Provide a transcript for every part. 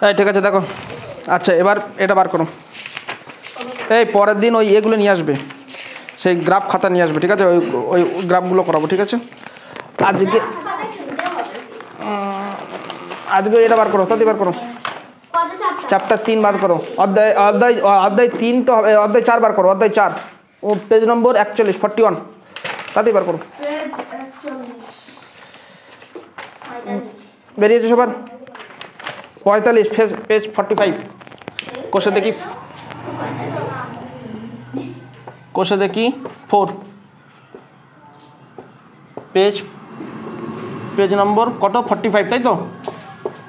এই ঠিক আছে দেখো। আচ্ছা এবার এটা বার করো। এই পরের দিন ওই এগুলো নিয়ে আসবে, সেই গ্রাফ খাতা নিয়ে আসবে, ঠিক আছে? ওই ওই গ্রাফগুলো করাবো, ঠিক আছে? আজকে আজকে এটা বার করো, তাতে বার করো। চ্যাপ্টার 3 বার করো। অধ্যায় অধ্যায় অধ্যায় 3 তো হবে, অধ্যায় 4 বার করো। অধ্যায় 4 ও পেজ নম্বর 41 41 তাতে বার করো। বেরিয়েছে সবার? 45 পেজ 45। কোষে দেখি, কোষে দেখি 4 পেজ নম্বর কত? 45, তাই তো?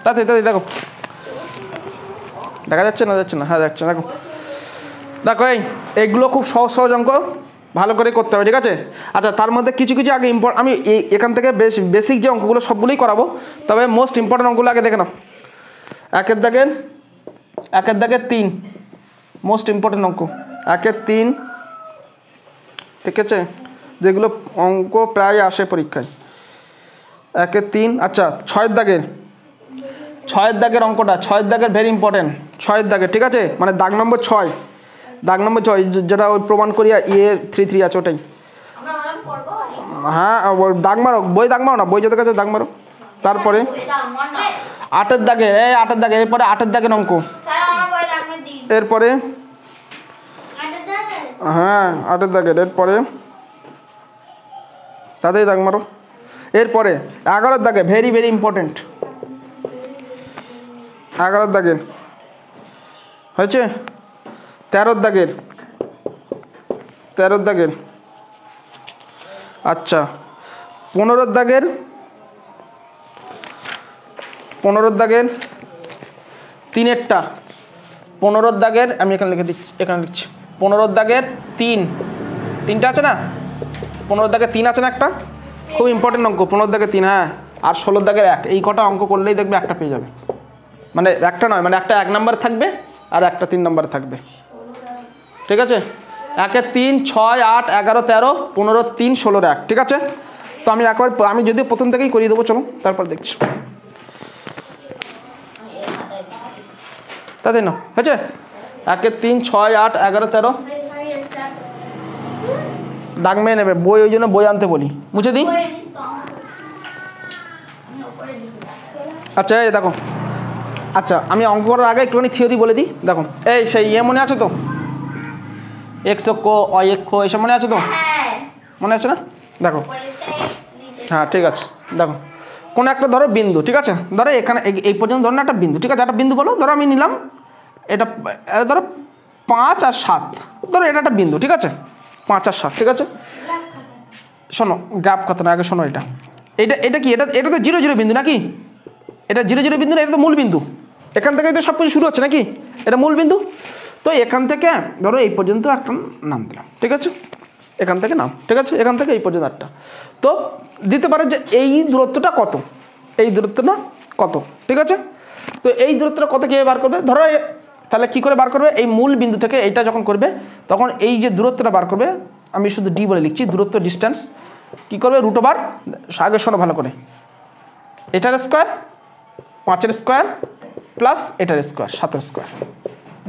তাতে তাতে দেখো, দেখা যাচ্ছে না? যাচ্ছে না? হ্যাঁ যাচ্ছে। দেখো দেখো এইগুলো খুব সহজ সহজ অঙ্ক, ভালো করে করতে হবে, ঠিক আছে? আচ্ছা তার মধ্যে কিছু কিছু আগে আমি এখান থেকে বেসিক যে অঙ্কগুলো সবগুলোই করাবো, তবে মোস্ট ইম্পর্টেন্ট অঙ্কগুলো আগে দেখে নাও। একের দাগের 3 মোস্ট ইম্পর্টেন্ট অঙ্ক, 1-এর 3, ঠিক আছে? যেগুলো অঙ্ক প্রায় আসে পরীক্ষায়, 1-এর 3। আচ্ছা 6-এর দাগের অঙ্কটা, 6-এর দাগের ভেরি ইম্পর্টেন্ট, 6-এর দাগের, ঠিক আছে? মানে দাগ নম্বর 6, যেটা ওই প্রমাণ করিয়া 3 আছে ওটাই। হ্যাঁ দাগ মারো, বই দাগ মারো না, বই যাদের কাছে দাগ মারো। তারপরে 8-এর দাগের, 8-এর দাগের, এরপরে 8-এর দাগের অঙ্ক, এরপরে হ্যাঁ 8-এর দাগের, এরপরে তাতেই দাগ মারো। এরপরে 11-এর দাগে ভেরি ভেরি ইম্পর্টেন্ট, 11-এর দাগের হয়েছে। 13-এর দাগের, আচ্ছা 15-এর দাগের 3-এরটা, 15-এর দাগের আমি এখানে লিখছি 15-এর দাগের 3টা আছে না? 15-এর দাগের 3 আছে না একটা? খুব ইম্পর্টেন্ট অঙ্ক 15-এর দাগের 3। হ্যাঁ আর 16-এর দাগের 1। এই কটা অঙ্ক করলেই দেখবে একটা পেয়ে যাবে। মানে একটা নয়, মানে একটা 1 নম্বরে থাকবে আর একটা 3 নম্বরে থাকবে, ঠিক আছে? 1-এর 3, 6, 8, 11, 13, 15, 3, 16, 1, ঠিক আছে? তো আমি যদিও প্রথম থেকেই করিয়ে দেবো, চলো তারপর দেখছি। তাই না? হয়েছে? 1-এর 3, 6, 8, 11, 13 দাগ মেয়ে নেবে বই, ওই জন্য বই আনতে বলি। মুছে দিই। আচ্ছা এই দেখো, আচ্ছা আমি অঙ্ক করার আগে একটুখানি থিওরি বলে দিই। দেখো এই সেই মনে আছে তো, এক্স অক্ষ, অয় অক্ষ, এসব মনে আছে তো? মনে আছে না? দেখো হ্যাঁ ঠিক আছে। দেখো কোনো একটা ধরো বিন্দু, ঠিক আছে? ধরো এখানে এই পর্যন্ত ধরো একটা বিন্দু, ঠিক আছে? একটা বিন্দু বলো, ধরো আমি নিলাম এটা, ধরো 5 আর 7, ধরো এটা একটা বিন্দু, ঠিক আছে? 5 আর 7, ঠিক আছে? শোনো গ্রাফ কথা না, আগে শোনো এটা কি? এটা তো 0 0 বিন্দু নাকি? এটা 0 0 বিন্দু না, এটা তো মূল বিন্দু। এখান থেকেই তো সব কিছু শুরু হচ্ছে নাকি? এটা মূল বিন্দু। তো এখান থেকে ধরো এই পর্যন্ত একটা নাম দিলাম, ঠিক আছে? এখান থেকে নাম, ঠিক আছে? এখান থেকে এই পর্যন্ত একটা, তো দিতে পারে যে এই দূরত্বটা কত, এই দূরত্বটা কত, ঠিক আছে? তো এই দূরত্বটা কত কীভাবে বার করবে? ধরো তাহলে কী করে বার করবে? এই মূল বিন্দু থেকে এইটা যখন করবে, তখন এই যে দূরত্বটা বার করবে, আমি শুধু ডি বলে লিখছি, দূরত্ব ডিস্টেন্স, কী করবে? √ আগে শোনো ভালো করে, এটার স্কোয়ার, 5-এর স্কোয়ার প্লাস এটার স্কোয়ার, 7-এর স্কোয়ার,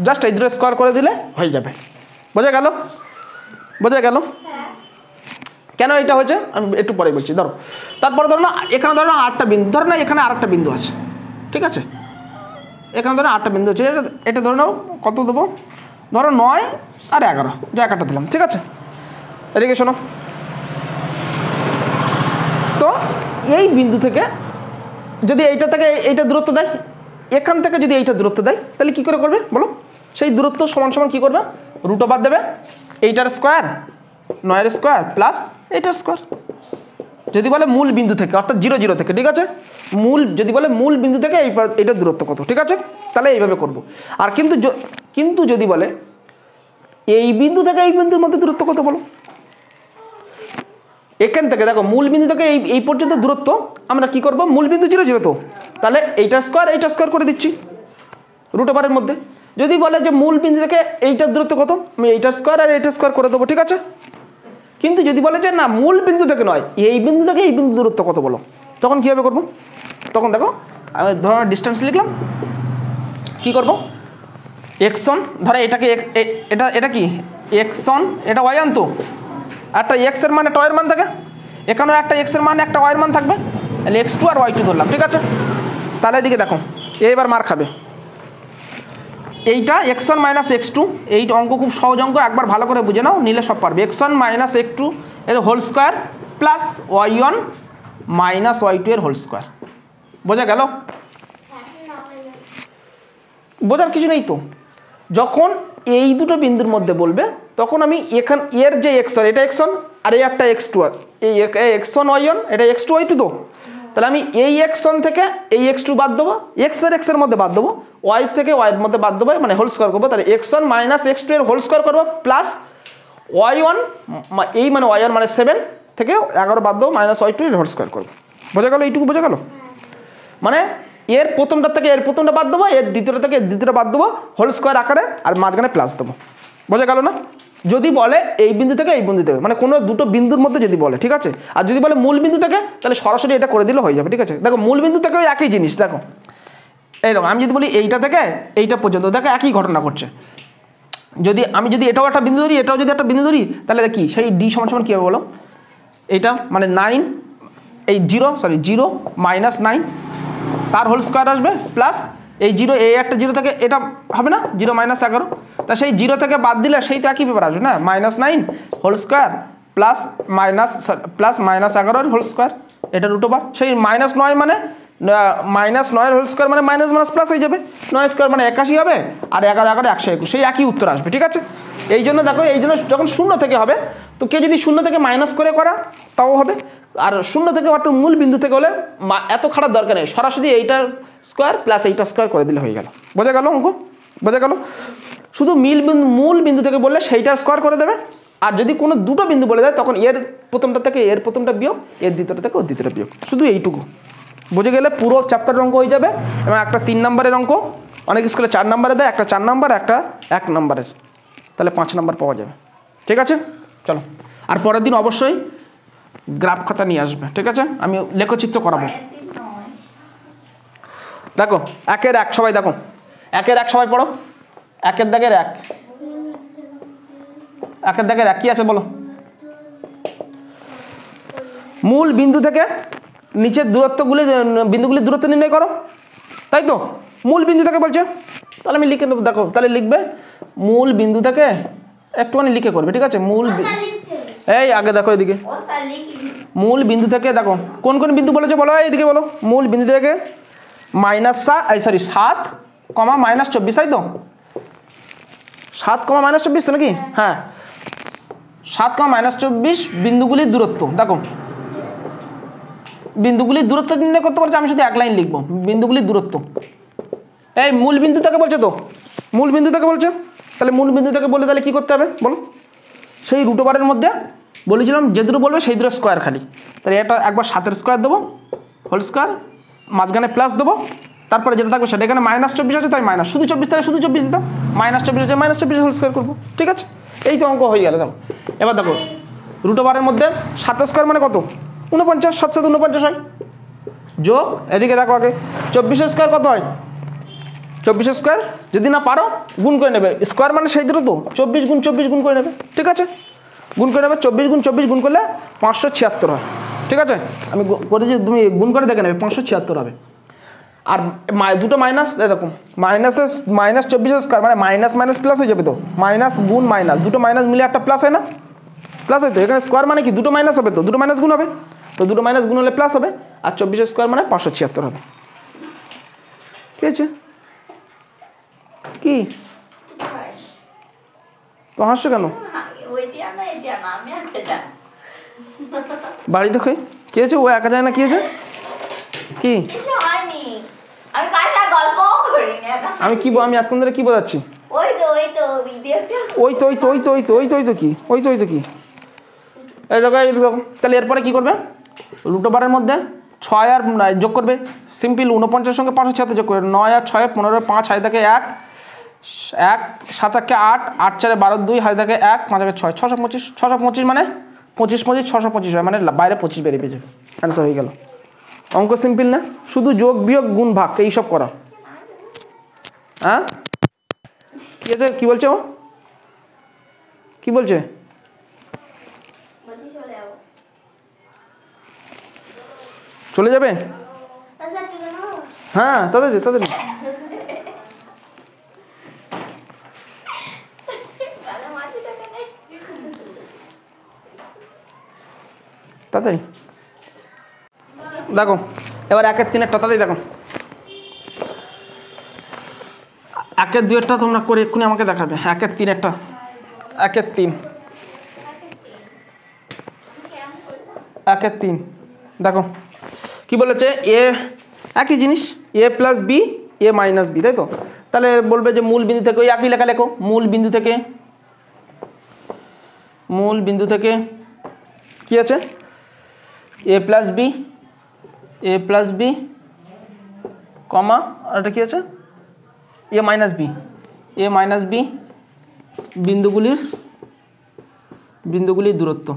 জাস্ট এই দুটো স্কোয়ার করে দিলে হয়ে যাবে। বোঝা গেল? কেন এটা হয়েছে আমি একটু পরে বলছি। ধরো তারপরে ধরো না, এখানে ধরো না 8টা বিন্দু, ধরো না এখানে আরেকটা বিন্দু আছে, ঠিক আছে? এখানে ধরো 8টা বিন্দু আছে, এটা ধরে নাও কত দেবো? ধরো 9 আর 11, যে 1টা দিলাম, ঠিক আছে? এদিকে শোনো, তো এই বিন্দু থেকে যদি এইটা থেকে এইটা দূরত্ব দেয়, এখান থেকে যদি এইটা দূরত্ব দেয়, তাহলে কি করে করবে বলো? সেই দূরত্ব সমান সমান কী করবে? √ দেবে, এইটার স্কোয়ার, 9-এর স্কোয়ার প্লাস এইটার স্কোয়ার। যদি বলে মূল বিন্দু থেকে, অর্থাৎ 0 0 থেকে, ঠিক আছে? যদি বলে মূল বিন্দু থেকে এইটার দূরত্ব কত, ঠিক আছে? তাহলে এইভাবে করব। আর কিন্তু যদি বলে এই বিন্দু থেকে এই বিন্দুর মধ্যে দূরত্ব কত বলো? এখান থেকে দেখো মূল বিন্দু থেকে এই পর্যন্ত দূরত্ব আমরা কি করব? মূল বিন্দু 0 0 তো, তাহলে এইটার স্কোয়ার করে দিচ্ছি √ মধ্যে। যদি বলে যে মূল বিন্দু থেকে এইটার দূরত্ব কত, আমি এইটার স্কোয়ার আর এইটার স্কোয়ার করে দেবো, ঠিক আছে? কিন্তু যদি বলে যে না মূল বিন্দু থেকে নয়, এই বিন্দু থেকে এই বিন্দু দূরত্ব কত বলো, তখন কীভাবে করবো? তখন দেখো আমি ধরো ডিস্টেন্স লিখলাম, কী করবো এক্স অন ধরো এটাকে এটা কি এক্স অন এটা ওয়াই অন তো একটা এক্সের মান একটা ওয়াইয়ের মান থাকে এখানেও একটা এক্সের মান একটা ওয়াইয়ের মান থাকবে তাহলে x2 আর y2 ধরলাম ঠিক আছে তাহলে এদিকে দেখো এবার মার খাবে এইটা x1 মাইনাস x2 এই অঙ্ক খুব সহজ অঙ্ক একবার ভালো করে বুঝে নাও নিলে সব পারবে x1 মাইনাস x2 এর whole square plus y1 minus y2 এর হোল স্কোয়ার বোঝা গেল বোঝার কিছু নেই তো যখন এই দুটো বিন্দুর মধ্যে বলবে তখন আমি এখান এর যে x1 এটা x1 আর এই একটা x2 এই x1 y1 এটা x2 y2 তো তাহলে আমি এই x1 থেকে এই x2 বাদ দেবো x এর মধ্যে বাদ দেবো y থেকে y এর মধ্যে বাদ দেবো মানে হোল স্কোয়ার করবো তাহলে x1 মাইনাস x2 এর হোল স্কোয়ার করবো প্লাস y1 এই মানে y1 মানে 7 থেকে 11 বাদ দেবো মাইনাস y2 এর হোল স্কোয়ার করবো বোঝা গেল এইটুকু বোঝা গেল মানে এর প্রথমটা থেকে এর প্রথমটা বাদ দেবো এর দ্বিতীয়টা থেকে দ্বিতীয়টা বাদ দেবো হোল স্কোয়ার আকারে আর মাঝখানে প্লাস দেবো বোঝা গেল না যদি বলে এই বিন্দু থেকে এই বিন্দু থেকে মানে কোনো দুটো বিন্দুর মধ্যে যদি বলে ঠিক আছে আর যদি বলে মূল বিন্দু থেকে তাহলে সরাসরি এটা করে দিলে হয়ে যাবে ঠিক আছে দেখো মূল বিন্দু থেকেও একই জিনিস দেখো এই দেখো আমি যদি বলি এইটা থেকে এইটা পর্যন্ত দেখো একই ঘটনা ঘটছে আমি যদি এটাও একটা বিন্দু ধরি এটাও যদি একটা বিন্দু ধরি তাহলে কি সেই ডি সমান সমান কী হবে বলো এইটা মানে 9 এই 0 মাইনাস 9 তার হোল স্কোয়ার আসবে প্লাস এই 0 এই একটা 0 থেকে এটা হবে না 0 মাইনাস 11 তা সেই 0 থেকে বাদ দিলে সেই তো একই ব্যাপার আসবে না minus 9 whole square plus minus 11 whole square এটা √, সেই মাইনাস 9 মানে মাইনাস 9 হোল স্কোয়ার মানে মাইনাস মাইনাস প্লাস হয়ে যাবে 9 স্কোয়ার মানে 81 হবে আর 11 11 121 সেই একই উত্তর আসবে ঠিক আছে এই জন্য দেখো এই জন্য যখন 0 থেকে হবে তো কেউ যদি 0 থেকে মাইনাস করে করা তাও হবে আর 0 থেকে অর্থাৎ মূল বিন্দু থেকে হলে এত খারাপ দরকার নেই সরাসরি এইটার স্কোয়ার প্লাস এইটা স্কোয়ার করে দিলে হয়ে গেল বোঝা গেল অঙ্ক বোঝা গেল শুধু মূল বিন্দু থেকে বললে সেইটার স্কোয়ার করে দেবে আর যদি কোনো দুটো বিন্দু বলে দেয় তখন এর প্রথমটা থেকে এর প্রথমটা বিয়োগ এর দ্বিতীয়টা থেকে ওর দ্বিতীয়টা বিয়োগ শুধু এইটুকু বুঝে গেলে পুরো চ্যাপ্টারের অঙ্ক হয়ে যাবে এবং একটা 3 নম্বরের অঙ্ক অনেক স্কুলে 4 নম্বরে দেয় একটা 4 নম্বর একটা 1 নম্বরের তাহলে 5 নম্বর পাওয়া যাবে ঠিক আছে চলো আর পরের দিন অবশ্যই গ্রাফ খাতা নিয়ে আসবে ঠিক আছে আমি লেখচিত্র করাবো দেখো 1 সবাই দেখো 1 সবাই পড়ো 1 দাগের 1 কি আছে বলো মূল বিন্দু থেকে নিচের বিন্দুগুলি দূরত্ব নির্ণয় করো তাই তো মূল বিন্দু থেকে বলছে তাহলে আমি লিখে দেবো দেখো তাহলে লিখবে মূল বিন্দু থেকে একটুখানি লিখে করবে ঠিক আছে এই আগে দেখো এদিকে মূল বিন্দু থেকে দেখো কোন কোন বিন্দু বলেছে বলো এইদিকে বলো মূল বিন্দু থেকে -7 -24 তাই তো 7, -24 তো নাকি হ্যাঁ 7, -24 বিন্দুগুলির দূরত্ব দেখো বিন্দুগুলির দূরত্ব নির্ণয় করতে পারছে আমি শুধু এক লাইন লিখবো বিন্দুগুলির দূরত্ব এই মূল বিন্দু থেকে বলছে তো মূল বিন্দু থেকে বলছে তাহলে মূল বিন্দু থেকে বলে তাহলে কী করতে হবে বলো সেই √এর মধ্যে বলেছিলাম যে দুটো বলবে সেই দুটো স্কোয়ার খালি তাহলে এটা একবার 7 স্কোয়ার দেবো হোল স্কোয়ার মাঝখানে প্লাস দেবো তারপরে যেটা থাকবে সেটা এখানে -24 আছে তাই মাইনাস শুধু 24 তাহলে শুধু 24 দিতাম -24 আছে -24 হোল স্কোয়ার করবো ঠিক আছে এই তো অঙ্ক হয়ে গেল দেখো এবার দেখো √এর মধ্যে 7 স্কোয়ার মানে কত 49 7 7 49 হয় যোগ এদিকে দেখো আগে 24 স্কোয়ার কত হয় 24 স্কোয়ার যদি না পারো গুণ করে নেবে স্কোয়ার মানে সেই দুটো তো 24 গুণ 24 গুণ করে নেবে ঠিক আছে গুণ করে নেবে 24 গুণ 24 গুণ করলে 576 হয় ঠিক আছে আমি করেছি তুমি গুণ করে দেখে নেবে 576 হবে আর দুটো মাইনাস এরকম -24 স্কোয়ার মানে মাইনাস মাইনাস প্লাস হয়ে যাবে তো মাইনাস গুণ মাইনাস দুটো মাইনাস মিলে একটা প্লাস হয় না প্লাস হয় তো এখানে স্কোয়ার মানে কি দুটো মাইনাস হবে তো দুটো মাইনাস গুণ হবে তো দুটো মাইনাস গুণ হলে প্লাস হবে আর 24 স্কোয়ার মানে 576 হবে ঠিক আছে কি তো হাসছো কেন বাড়ি দেখো কি হয়েছে ও একা যায় না কি হয়েছে কি আমি কি আমি এতক্ষণ ধরে কি বোঝাচ্ছি ওই তো কি এই দেখো তাহলে এরপরে কি করবে √এর মধ্যে 6 আর যোগ করবে সিম্পল 49 সঙ্গে 576 যোগ করবে 9 আর 6 15 5 হাতে থাকে 1 7 থাকে 8 8 4 12 2 হাতে থাকে 1 5 6 625 মানে 25 625 হয় মানে বাইরে 25 বেরিয়ে যাবে অ্যান্সার হয়ে গেল অঙ্ক সিম্পল না শুধু যোগ বিয়োগ গুণ ভাগ এইসব করা হ্যাঁ কি আছে, কি বলছে ও, কি বলছে? চলে যাবে? হ্যাঁ তাড়াতাড়ি তাড়াতাড়ি। তাড়াতাড়ি দেখো এবার 1-3 তাড়াতাড়ি দেখো। 1-2 তোমরা করে এক্ষুনি আমাকে দেখাবে। 1-3 1-3 1-3 দেখো কি বলেছে, এ একই জিনিস এ plus B A minus B, তাই তো? তাহলে বলবে যে মূল বিন্দু থেকে ওই একই লেখা লেখো, মূল বিন্দু থেকে কি আছে, এ প্লাস বি কমা আর এটা কি আছে, এ মাইনাস বি বিন্দুগুলির দূরত্ব,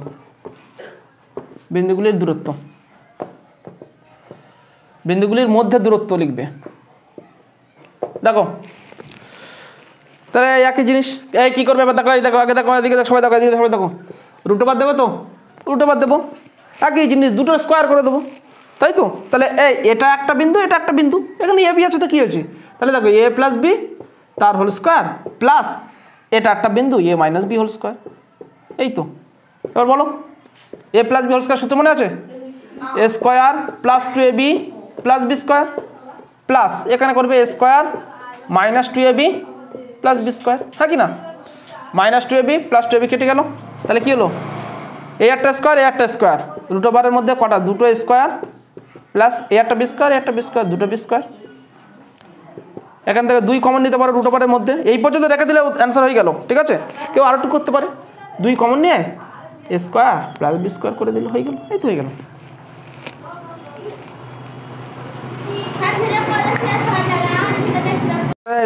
বিন্দুগুলির মধ্যে দূরত্ব লিখবে। দেখো তাহলে একই জিনিস, এই কি করবে এবার দেখো, এই দেখো আগে দেখো, এদিকে দেখো, সবাই দেখো, এদিকে সবাই দেখো, রুট ওভার দেবো তো, রুট ওভার দেবো, একই জিনিস দুটো স্কোয়ার করে দেবো, তাই তো? তাহলে এই এটা একটা বিন্দু, এটা একটা বিন্দু, এখানে এ বি আছে তো কি হয়েছে, তাহলে দেখো এ প্লাস বি তার হোল স্কোয়ার প্লাস এটা একটা বিন্দু A minus B whole square, এই তো। এবার বলো A plus B whole square সূত্র মনে আছে, A square plus 2ab plus B square plus এখানে করবে A square minus 2ab plus B square, হ্যাঁ কি না? মাইনাস 2ab প্লাস 2ab কেটে গেল, তাহলে কি হলো, এ একটা স্কোয়ার রুট ওভারের মধ্যে কটা, দুটো স্কোয়ার প্লাস এ একটা বি স্কোয়ার দুটো বি স্কোয়ার, এখান থেকে 2 কমন নিতে পারো রুট ওভারের মধ্যে, এই পর্যন্ত রেখে দিলে অ্যান্সার হয়ে গেল, ঠিক আছে? কেউ আরও একটু করতে পারে, 2 কমন নিয়ে এ স্কোয়ার প্লাস বি স্কোয়ার করে দিলে হয়ে গেল, এই তো হয়ে গেল।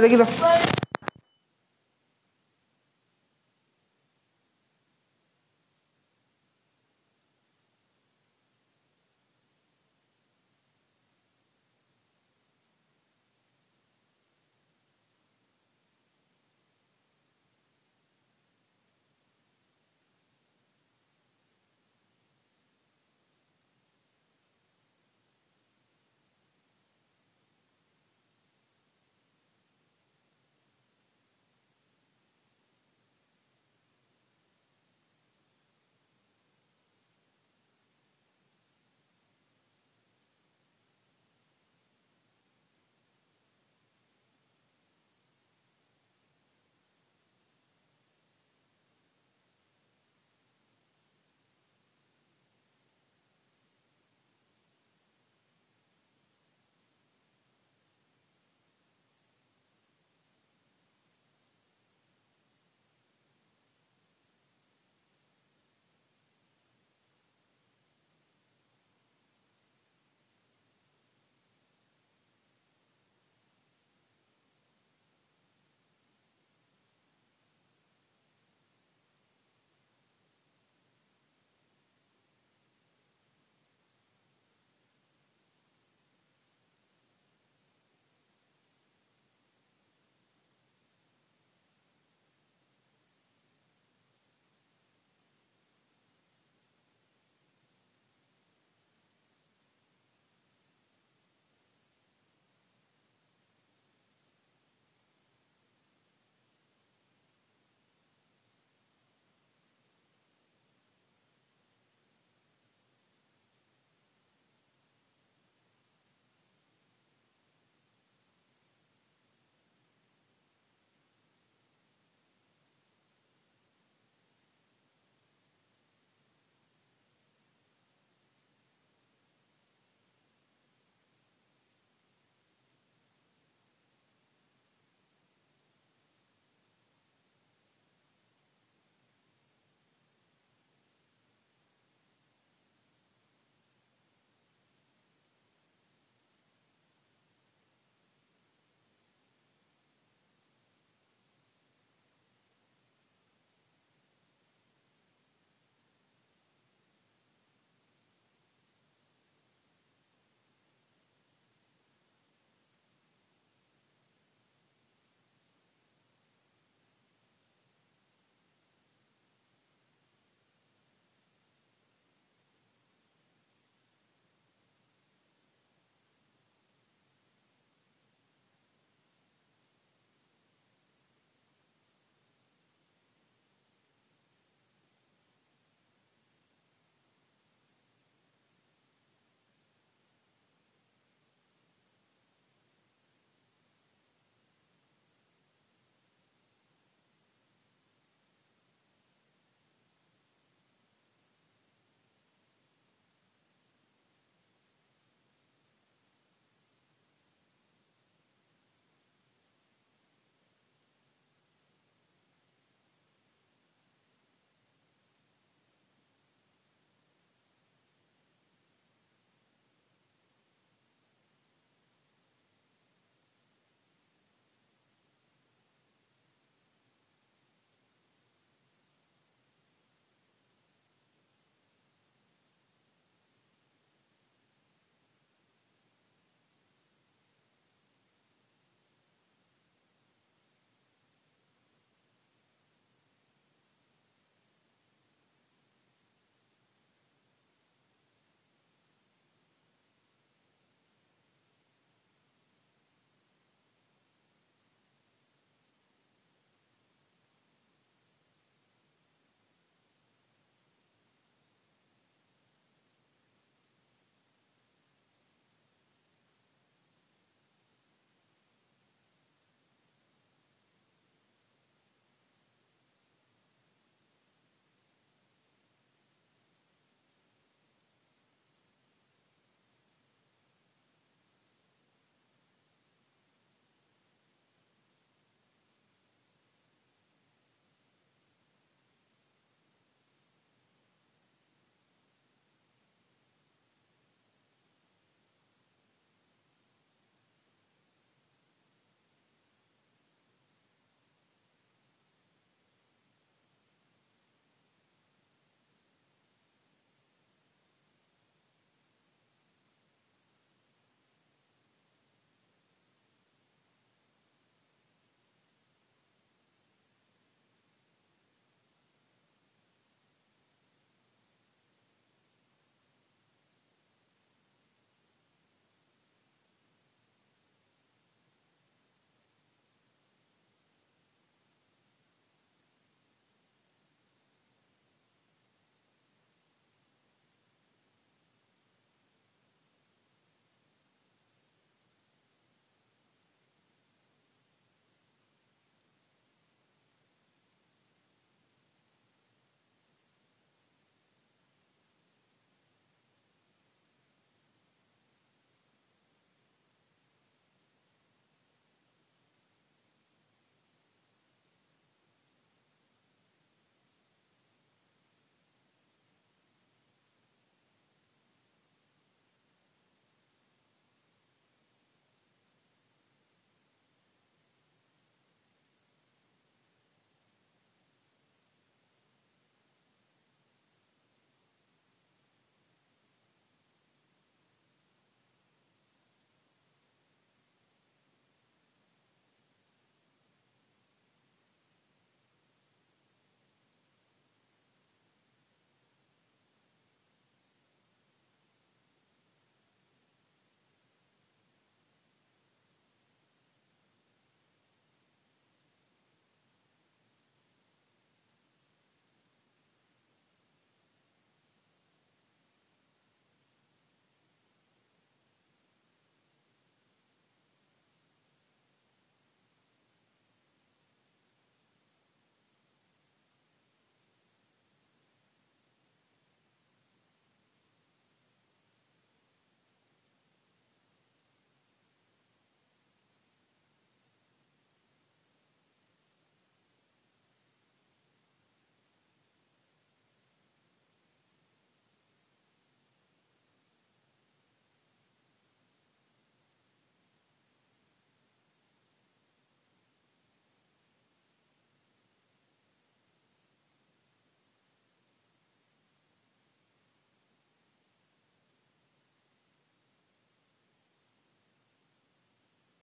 দেখি তো